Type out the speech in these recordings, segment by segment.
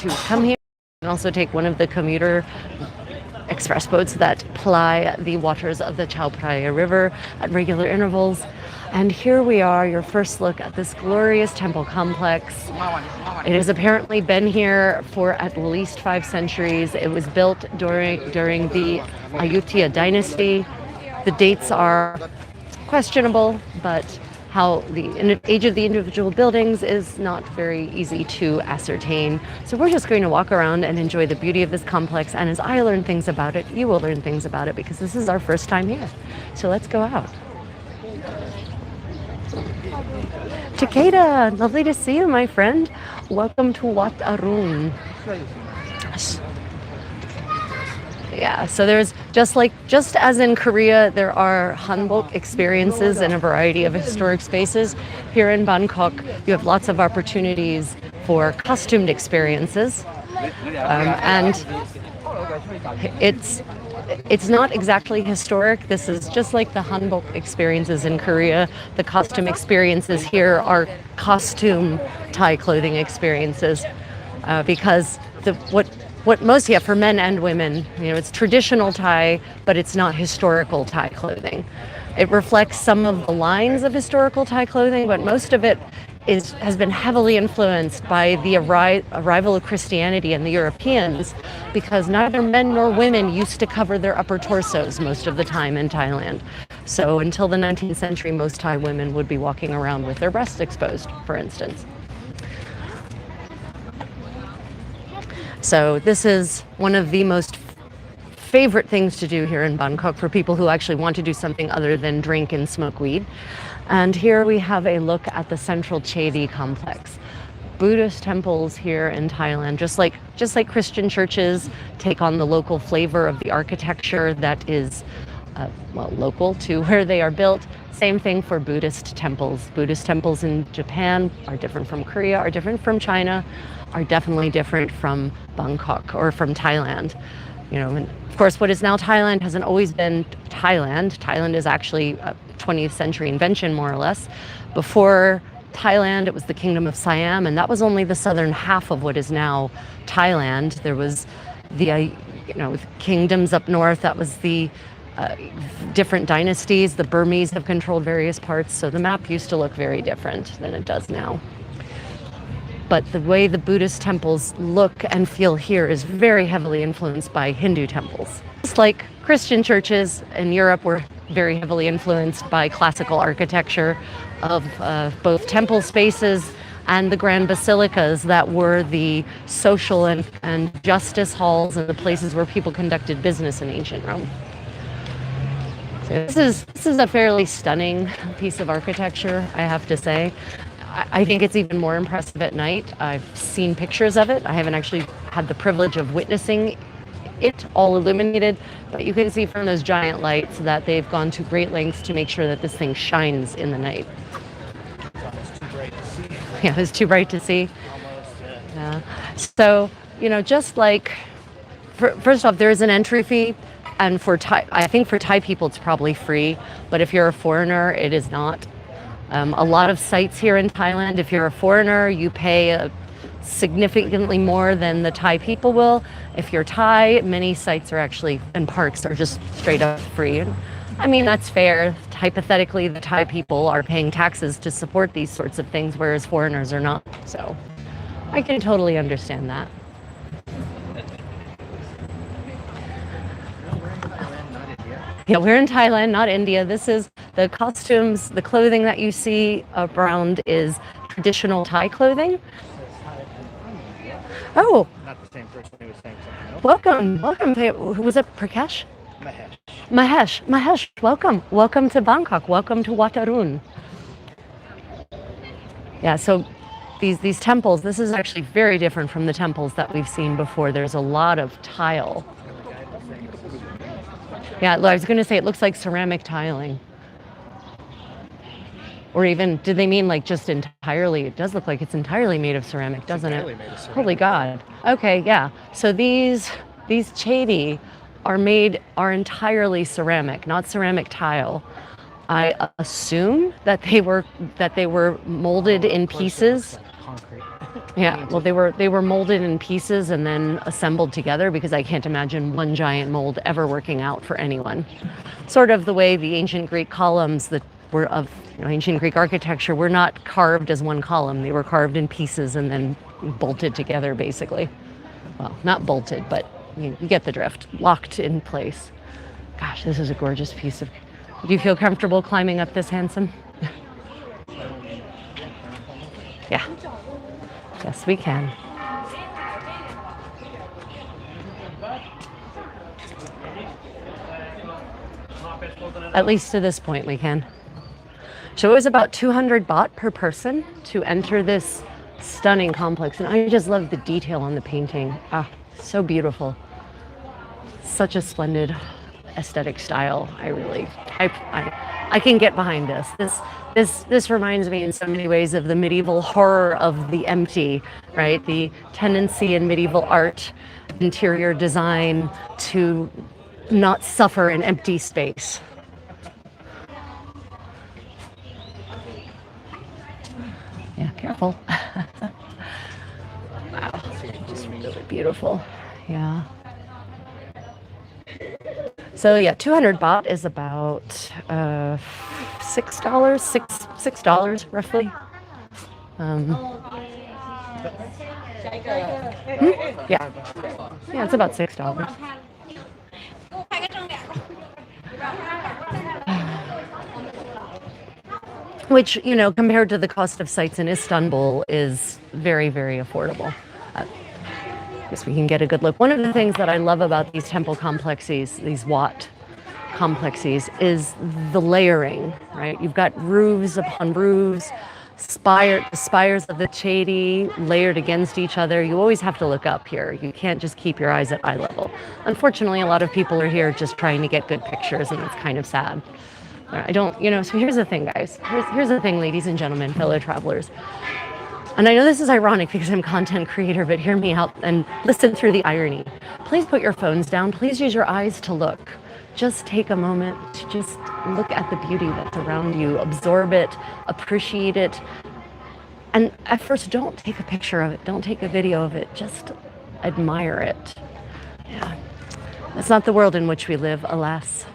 to come here and also take one of the commuter express boats that ply the waters of the Chao Phraya River at regular intervals. And here we are, your first look at this glorious temple complex. It has apparently been here for at least 5 centuries. It was built during the Ayutthaya dynasty. The dates are questionable, but how the age of the individual buildings is not very easy to ascertain. So we're just going to walk around and enjoy the beauty of this complex. And as I learn things about it, you will learn things about it because this is our first time here. So let's go out. Takeda, lovely to see you, my friend. Welcome to Wat Arun. Yeah, so there's just as in Korea, there are hanbok experiences in a variety of historic spaces. Here in Bangkok, you have lots of opportunities for costumed experiences, and it's not exactly historic. This is just like the hanbok experiences in Korea. The costume experiences here are costume Thai clothing experiences, because what most, yeah, for men and women, it's traditional Thai, but it's not historical Thai clothing. It reflects some of the lines of historical Thai clothing, but most of it has been heavily influenced by the arrival of Christianity and the Europeans, because neither men nor women used to cover their upper torsos most of the time in Thailand. So until the 19th century, most Thai women would be walking around with their breasts exposed, for instance. So this is one of the most favorite things to do here in Bangkok for people who actually want to do something other than drink and smoke weed. And here we have a look at the central Chedi complex. Buddhist temples here in Thailand, just like Christian churches, take on the local flavor of the architecture that is local to where they are built. Same thing for Buddhist temples. Buddhist temples in Japan are different from Korea, are different from China, are definitely different from Bangkok or from Thailand. And of course, what is now Thailand hasn't always been Thailand. Thailand is actually a 20th century invention, more or less. Before Thailand, it was the Kingdom of Siam, and that was only the southern half of what is now Thailand. There was the kingdoms up north. That was the different dynasties. The Burmese have controlled various parts, so the map used to look very different than it does now. But the way the Buddhist temples look and feel here is very heavily influenced by Hindu temples. Just like Christian churches in Europe were very heavily influenced by classical architecture of both temple spaces and the grand basilicas that were the social and justice halls and the places where people conducted business in ancient Rome. So this is a fairly stunning piece of architecture, I have to say. I think it's even more impressive at night. I've seen pictures of it. I haven't actually had the privilege of witnessing it all illuminated, but you can see from those giant lights that they've gone to great lengths to make sure that this thing shines in the night. Yeah, it's too bright to see. Yeah. So, just like, first off, there is an entry fee, and for Thai, I think for Thai people it's probably free, but if you're a foreigner, it is not. A lot of sites here in Thailand, if you're a foreigner, you pay significantly more than the Thai people will. If you're Thai, many sites are actually, and parks are just straight up free. I mean, that's fair. Hypothetically, the Thai people are paying taxes to support these sorts of things, whereas foreigners are not. So I can totally understand that. Yeah, we're in Thailand, not India. This is the costumes, the clothing that you see around is traditional Thai clothing. Oh. Not the same person who was saying something else. Welcome. Was it Prakash? Mahesh, welcome. Welcome to Bangkok. Welcome to Wat Arun. Yeah, so these temples, this is actually very different from the temples that we've seen before. There's a lot of tile. Yeah, I was going to say it looks like ceramic tiling. Or even, did they mean like just entirely? It does look like it's entirely made of ceramic, doesn't it? Made of ceramic. Holy God. Okay, yeah. So these chedi are entirely ceramic, not ceramic tile. I assume that they were molded in pieces. Concrete. Yeah, well, they were molded in pieces and then assembled together because I can't imagine one giant mold ever working out for anyone. Sort of the way the ancient Greek columns that were of ancient Greek architecture were not carved as one column; they were carved in pieces and then bolted together, basically. Well, not bolted, but you get the drift. Locked in place. Gosh, this is a gorgeous piece of. Do you feel comfortable climbing up this, Hanson? Yeah. Yes, we can. At least to this point, we can. So it was about 200 baht per person to enter this stunning complex. And I just love the detail on the painting. Ah, so beautiful. Such a splendid aesthetic style. I can get behind this. This reminds me in so many ways of the medieval horror of the empty, right? The tendency in medieval art, interior design to not suffer an empty space. Yeah, careful. Wow, just really beautiful. Yeah. So yeah, 200 baht is about $6, $6 roughly. Yeah, yeah, it's about $6. Which, compared to the cost of sites in Istanbul, is very, very affordable. I guess we can get a good look. One of the things that I love about these temple complexes, these Wat complexes, is the layering, right? You've got roofs upon roofs, the spires of the Chedi layered against each other. You always have to look up here. You can't just keep your eyes at eye level. Unfortunately, a lot of people are here just trying to get good pictures, and it's kind of sad. I don't, so here's the thing, guys. Here's the thing, ladies and gentlemen, fellow travelers. And I know this is ironic because I'm a content creator, but hear me out and listen through the irony. Please put your phones down. Please use your eyes to look. Just take a moment to just look at the beauty that's around you, absorb it, appreciate it. And at first, don't take a picture of it. Don't take a video of it. Just admire it. Yeah. That's not the world in which we live, alas.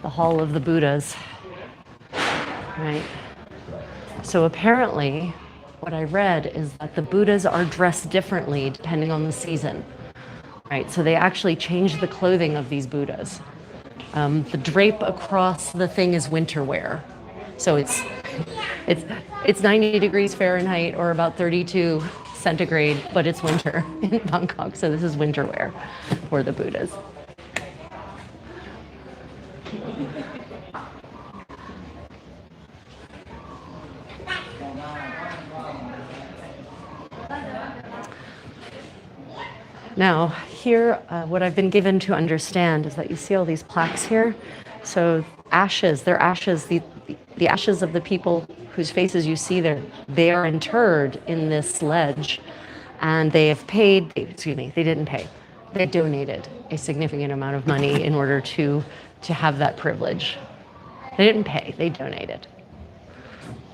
The Hall of the Buddhas, right? So apparently, what I read is that the Buddhas are dressed differently depending on the season, right? So they actually change the clothing of these Buddhas. The drape across the thing is winter wear, so it's 90 degrees Fahrenheit or about 32 centigrade, but it's winter in Bangkok, so this is winter wear for the Buddhas. Now, here, what I've been given to understand is that you see all these plaques here. So ashes, they're ashes, the ashes of the people whose faces you see there, they are interred in this ledge. And they have paid, they didn't pay. They donated a significant amount of money in order to have that privilege. They didn't pay, they donated.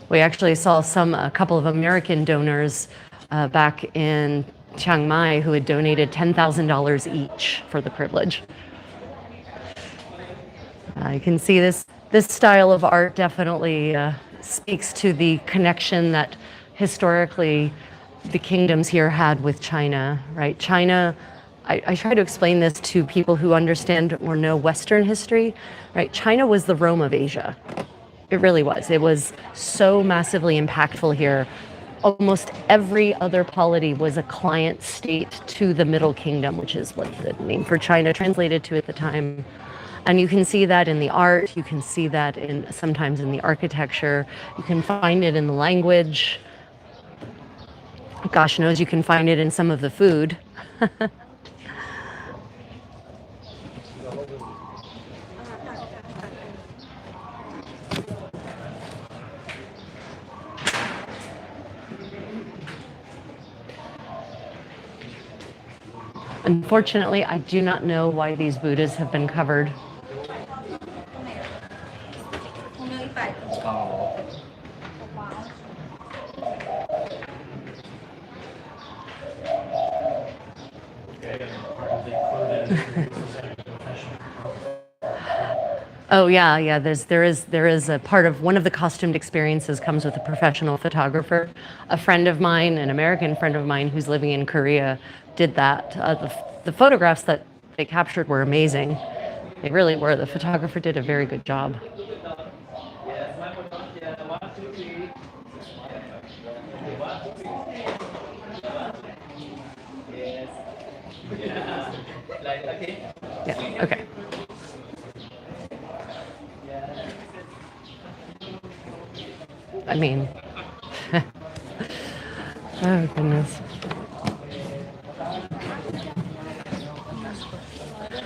We actually saw a couple of American donors back in Chiang Mai who had donated $10,000 each for the privilege. You can see this style of art definitely speaks to the connection that historically the kingdoms here had with China, right? China, I try to explain this to people who understand or know Western history, right? China was the Rome of Asia. It really was. It was so massively impactful here. Almost every other polity was a client state to the Middle Kingdom, which is what the name for China translated to at the time. And you can see that in the art, you can see that sometimes in the architecture, you can find it in the language. Gosh knows you can find it in some of the food. Unfortunately, I do not know why these Buddhas have been covered. Oh yeah, yeah. There is a part of one of the costumed experiences comes with a professional photographer. A friend of mine, an American friend of mine who's living in Korea, did that. The photographs that they captured were amazing. They really were. The photographer did a very good job. Yeah. Okay. I mean, oh goodness.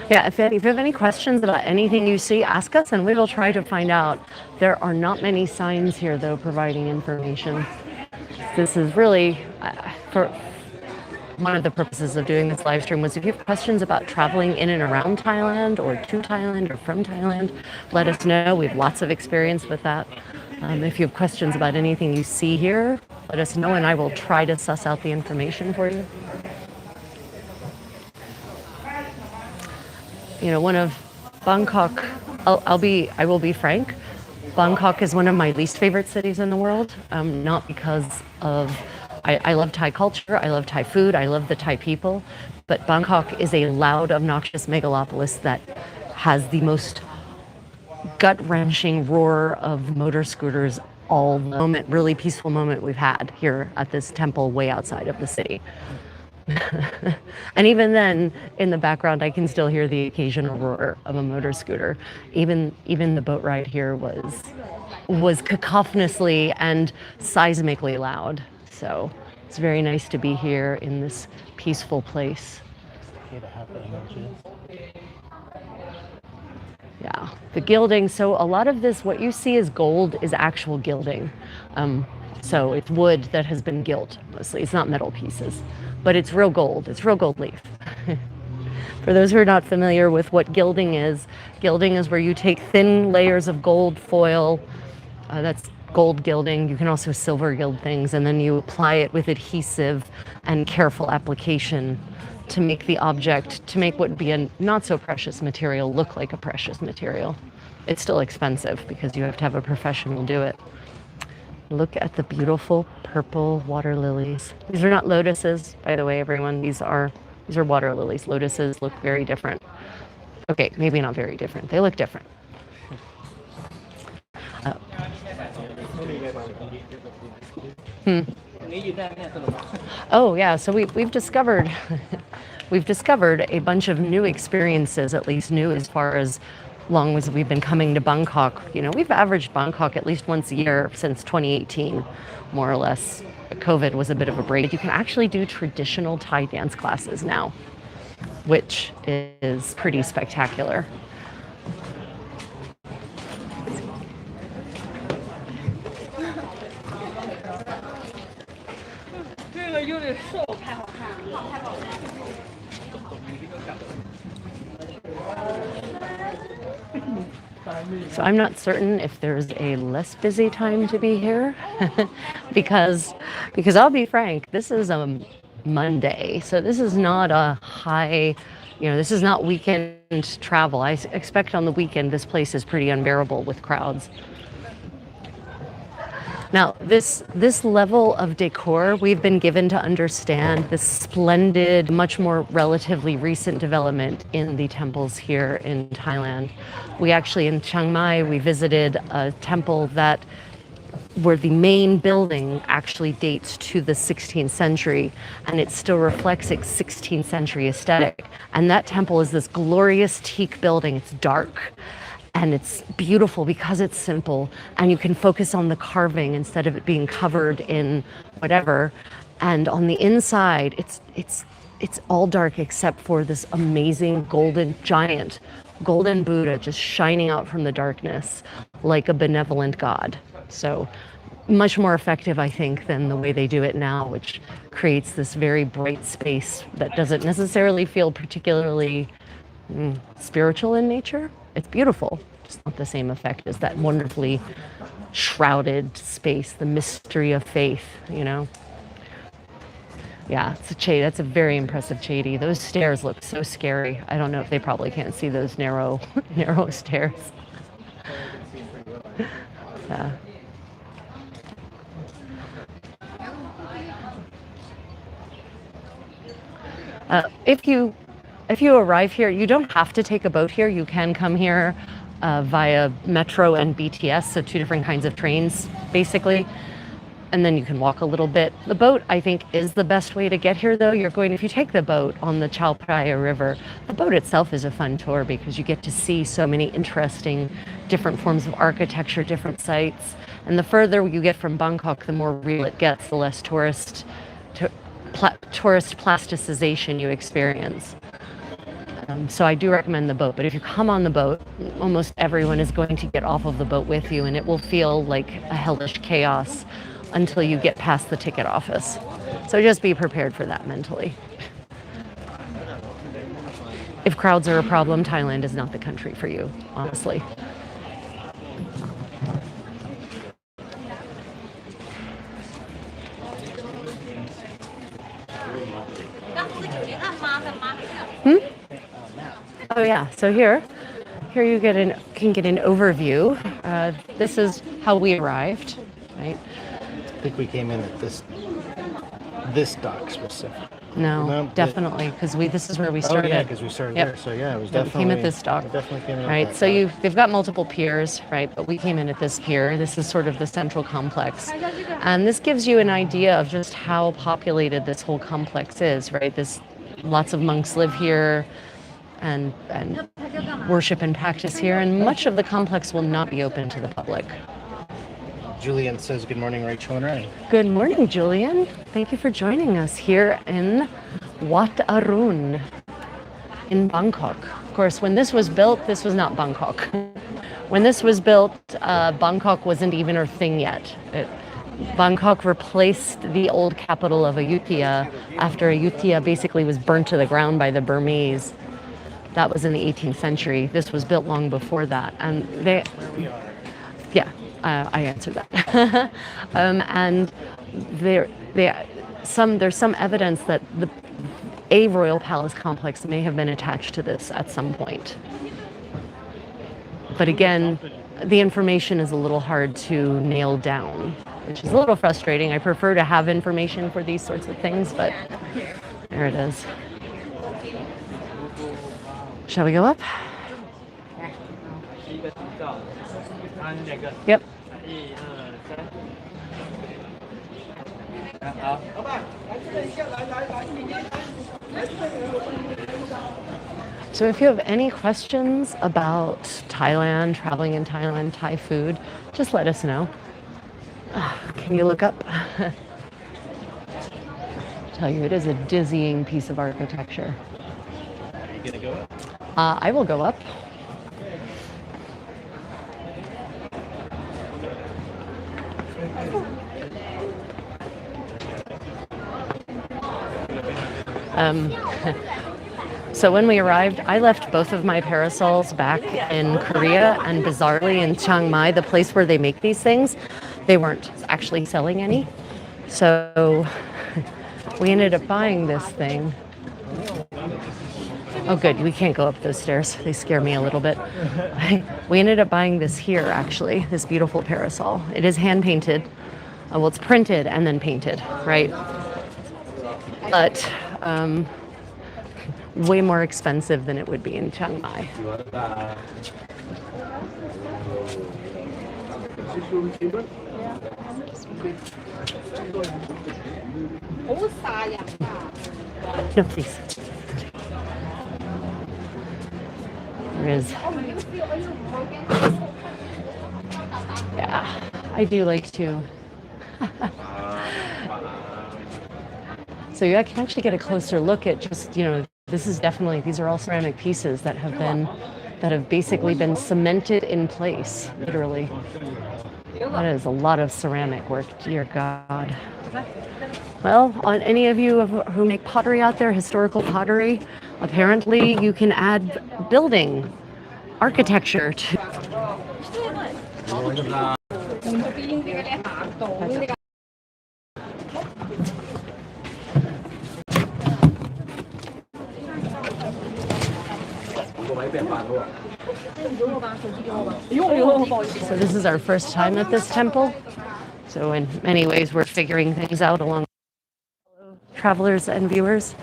Yeah, if you have any questions about anything you see, ask us and we will try to find out. There are not many signs here, though, providing information. This is really, for one of the purposes of doing this live stream was if you have questions about traveling in and around Thailand or to Thailand or from Thailand, let us know. We have lots of experience with that. If you have questions about anything you see here, let us know and I will try to suss out the information for you. You know, one of Bangkok, I will be frank, Bangkok is one of my least favorite cities in the world, not because of, I love Thai culture, I love Thai food, I love the Thai people, but Bangkok is a loud, obnoxious megalopolis that has the most gut-wrenching roar of motor scooters all the moment, really peaceful moment we've had here at this temple way outside of the city. And even then, in the background, I can still hear the occasional roar of a motor scooter. Even the boat ride here was cacophonously and seismically loud. So it's very nice to be here in this peaceful place. Yeah, the gilding. So a lot of this, what you see as gold, is actual gilding. So it's wood that has been gilt mostly. It's not metal pieces. But it's real gold. It's real gold leaf. For those who are not familiar with what gilding is where you take thin layers of gold foil. That's gold gilding. You can also silver gild things, and then you apply it with adhesive and careful application to make the object, to make what would be a not so precious material look like a precious material. It's still expensive because you have to have a professional do it. Look at the beautiful purple water lilies. These are not lotuses, by the way, everyone. These are water lilies. Lotuses look very different. Okay, maybe not very different. They look different. Oh yeah, so we've discovered we've discovered a bunch of new experiences, at least new as far as long as we've been coming to Bangkok. You know, we've averaged Bangkok at least once a year since 2018, more or less. COVID was a bit of a break. You can actually do traditional Thai dance classes now, which is pretty spectacular. So I'm not certain if there's a less busy time to be here because I'll be frank, this is a Monday. So this is not a high, this is not weekend travel. I expect on the weekend this place is pretty unbearable with crowds. Now, this level of decor, we've been given to understand this splendid, much more relatively recent development in the temples here in Thailand. We actually, in Chiang Mai, we visited a temple where the main building actually dates to the 16th century, and it still reflects its 16th century aesthetic. And that temple is this glorious teak building. It's dark. And it's beautiful because it's simple, and you can focus on the carving instead of it being covered in whatever. And on the inside, it's all dark except for this amazing giant golden Buddha just shining out from the darkness like a benevolent god. So much more effective, I think, than the way they do it now, which creates this very bright space that doesn't necessarily feel particularly spiritual in nature. It's beautiful, just not the same effect as that wonderfully shrouded space, the mystery of faith, you know? Yeah, it's a chedi. That's a very impressive chedi. Those stairs look so scary. I don't know if they probably can't see those narrow, narrow stairs. Yeah. If you arrive here, you don't have to take a boat here. You can come here via metro and BTS, so two different kinds of trains, basically. And then you can walk a little bit. The boat, I think, is the best way to get here, though. If you take the boat on the Chao Phraya River, the boat itself is a fun tour because you get to see so many interesting different forms of architecture, different sites. And the further you get from Bangkok, the more real it gets, the less tourist plasticization you experience. So I do recommend the boat, but if you come on the boat, almost everyone is going to get off of the boat with you, and it will feel like a hellish chaos until you get past the ticket office. So just be prepared for that mentally. If crowds are a problem, Thailand is not the country for you, honestly. Oh yeah, so here you can get an overview. This is how we arrived, right? I think we came in at this dock specifically. No, definitely, because this is where we started. Oh yeah, because we started there. So yeah, it was Yeah, definitely. we came at this dock. We definitely came in. Right, so they've got multiple piers, right? But we came in at this pier. This is sort of the central complex, and this gives you an idea of just how populated this whole complex is, right? Lots of monks live here, and worship and practice here, and much of the complex will not be open to the public. Julian says, "Good morning, Rachel and Ray." Good morning, Julian. Thank you for joining us here in Wat Arun in Bangkok. Of course, when this was built, this was not Bangkok. When this was built, Bangkok wasn't even a thing yet. Bangkok replaced the old capital of Ayutthaya after Ayutthaya basically was burnt to the ground by the Burmese. That was in the 18th century. This was built long before that. And I answered that. And there's some evidence that a royal palace complex may have been attached to this at some point. But again, the information is a little hard to nail down, which is a little frustrating. I prefer to have information for these sorts of things, but there it is. Shall we go up? Yep. So if you have any questions about Thailand, traveling in Thailand, Thai food, just let us know. Can you look up? I tell you, it is a dizzying piece of architecture. Are you gonna go up? I will go up. So when we arrived, I left both of my parasols back in Korea, and bizarrely in Chiang Mai, the place where they make these things, they weren't actually selling any. So we ended up buying this thing. Oh good, we can't go up those stairs. They scare me a little bit. We ended up buying this here, actually, this beautiful parasol. It is hand painted. Well, it's printed and then painted, right? But way more expensive than it would be in Chiang Mai. No, please. There is. Yeah, I do like to. So you can actually get a closer look at just, these are all ceramic pieces that have basically been cemented in place, literally. That is a lot of ceramic work, dear God. Well, on any of you who make pottery out there, historical pottery, apparently you can add building architecture to. So this is our first time at this temple. So in many ways, we're figuring things out along with travelers and viewers.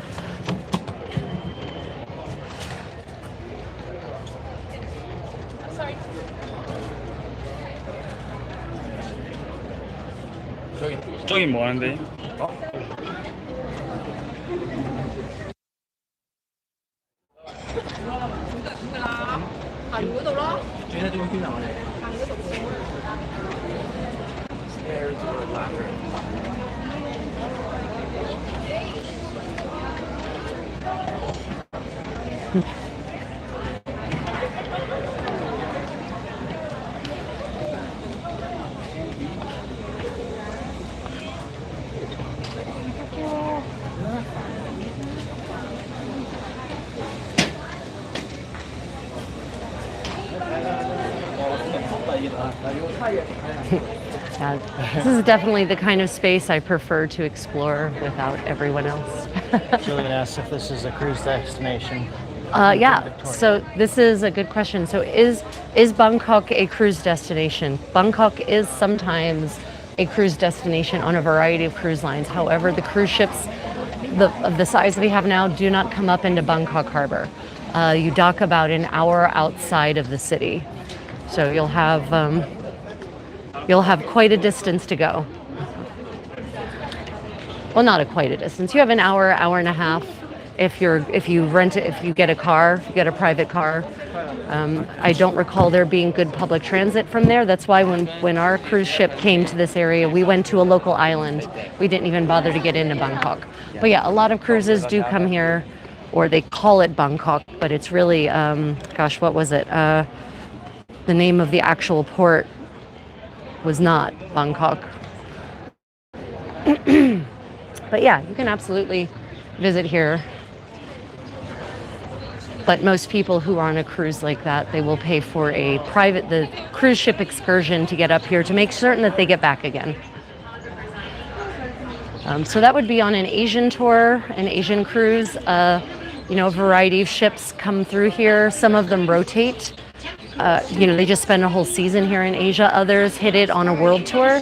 저기 뭐 하는데? This is definitely the kind of space I prefer to explore without everyone else. Julian asked if this is a cruise destination. Yeah, so this is a good question. So is Bangkok a cruise destination? Bangkok is sometimes a cruise destination on a variety of cruise lines. However, the cruise ships of the size we have now do not come up into Bangkok harbor. You dock about an hour outside of the city. So you'll have quite a distance to go. Well, not quite a distance. You have an hour, hour and a half. If you get a car, if you get a private car. I don't recall there being good public transit from there. That's why when our cruise ship came to this area, we went to a local island. We didn't even bother to get into Bangkok. But yeah, a lot of cruises do come here, or they call it Bangkok, but it's really, gosh, what was it? The name of the actual port was not Bangkok. But yeah, you can absolutely visit here. But most people who are on a cruise like that, they will pay for the cruise ship excursion to get up here to make certain that they get back again. So that would be on an Asian tour, an Asian cruise. A variety of ships come through here. Some of them rotate. They just spend a whole season here in Asia. Others hit it on a world tour.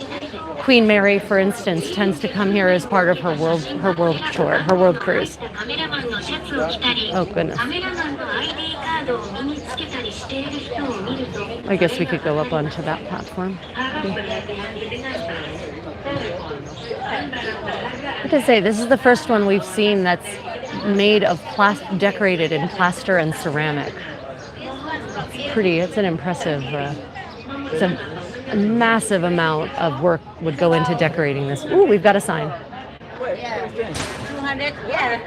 Queen Mary, for instance, tends to come here as part of her world tour, her world cruise. Oh, goodness. I guess we could go up onto that platform. I have to say, this is the first one we've seen that's made of decorated in plaster and ceramic. It's an impressive, it's a massive amount of work would go into decorating this. Ooh, we've got a sign. 200, yeah.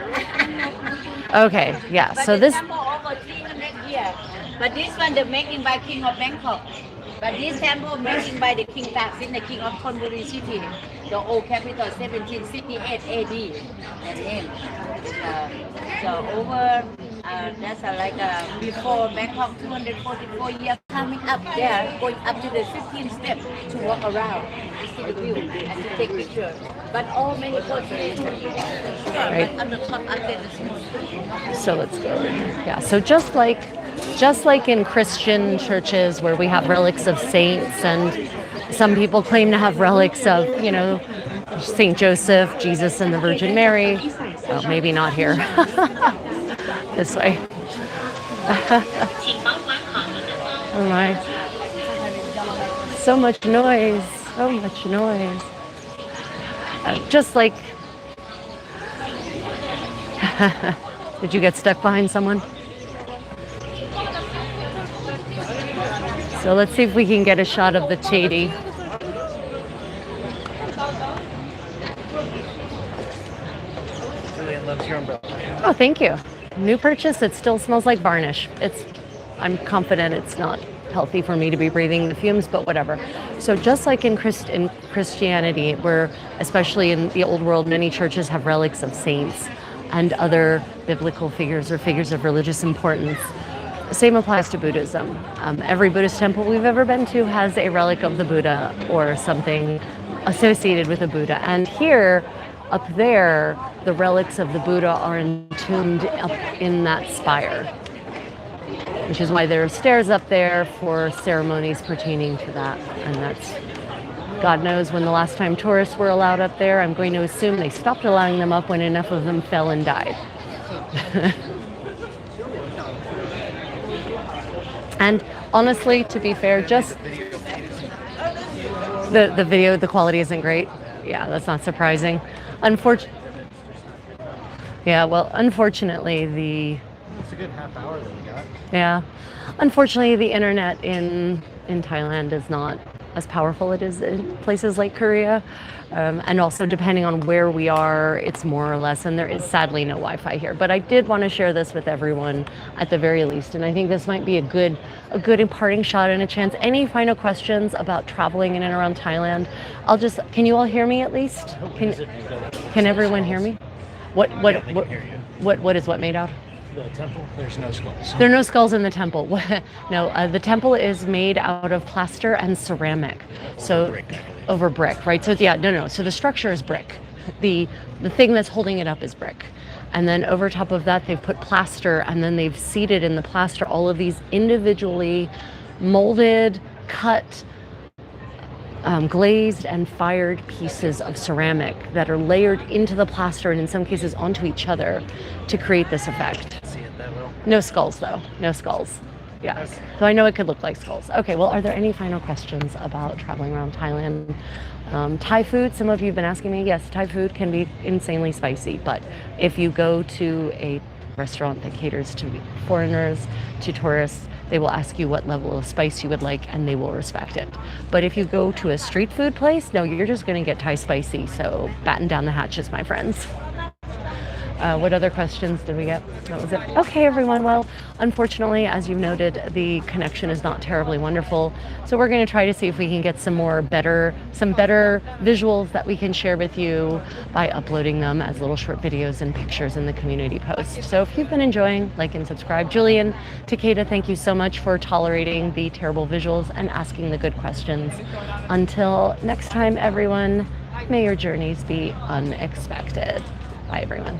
Okay, yeah, so this. Temple over 300 years. But this one, the making by King of Bangkok. But this temple making by the King Taksin, the King of Thonburi City, the old capital, 1768 AD. That's him. So over, that's before Bangkok, 244 years coming up there, going up to the 15th step to walk around, to see the view and to take pictures. But all many portraits, Right. but on the top up there, the small. So let's go. Yeah, so just like in Christian churches where we have relics of saints, and some people claim to have relics of, Saint Joseph, Jesus, and the Virgin Mary. Well, maybe not here. This way. Oh my. So much noise. So much noise. Just like. Did you get stuck behind someone? So let's see if we can get a shot of the Chedi. Julian loves your umbrella. Oh, thank you. New purchase. It still smells like varnish. I'm confident it's not healthy for me to be breathing the fumes, but whatever. So just like in Christianity, where especially in the old world, many churches have relics of saints and other biblical figures or figures of religious importance. The same applies to Buddhism. Every Buddhist temple we've ever been to has a relic of the Buddha or something associated with the Buddha. And here, up there, the relics of the Buddha are entombed up in that spire, which is why there are stairs up there for ceremonies pertaining to that. And that's, God knows when the last time tourists were allowed up there. I'm going to assume they stopped allowing them up when enough of them fell and died. And honestly, to be fair, just the video, the quality isn't great. Yeah, that's not surprising. Unfortunately, It's a good half hour that we got. unfortunately, the internet in Thailand is not as powerful as it is in places like Korea. And also, depending on where we are, it's more or less, and there is sadly no Wi-Fi here. But I did want to share this with everyone at the very least, and I think this might be a good imparting shot and a chance. Any final questions about traveling in and around Thailand? Can you all hear me at least? Can everyone hear me? What is what made out? The temple, there's no skulls. There are no skulls in the temple. No, the temple is made out of plaster and ceramic. So over brick, right? So So the structure is brick. The thing that's holding it up is brick. And then over top of that, they've put plaster, and then they've seated in the plaster all of these individually molded, cut, glazed and fired pieces of ceramic that are layered into the plaster and in some cases onto each other to create this effect. See it that well? No skulls though, no skulls. Yeah, okay. So I know it could look like skulls. Okay, well, are there any final questions about traveling around Thailand? Thai food, some of you have been asking me. Yes, Thai food can be insanely spicy, but if you go to a restaurant that caters to foreigners, to tourists, they will ask you what level of spice you would like, and they will respect it. But if you go to a street food place, no, you're just going to get Thai spicy. So batten down the hatches, my friends. What other questions did we get? That was it. Okay, everyone. Well, unfortunately, as you've noted, the connection is not terribly wonderful. So we're going to try to see if we can get some better visuals that we can share with you by uploading them as little short videos and pictures in the community post. So if you've been enjoying, like and subscribe. Julian, Takeda, thank you so much for tolerating the terrible visuals and asking the good questions. Until next time, everyone, may your journeys be unexpected. Bye, everyone.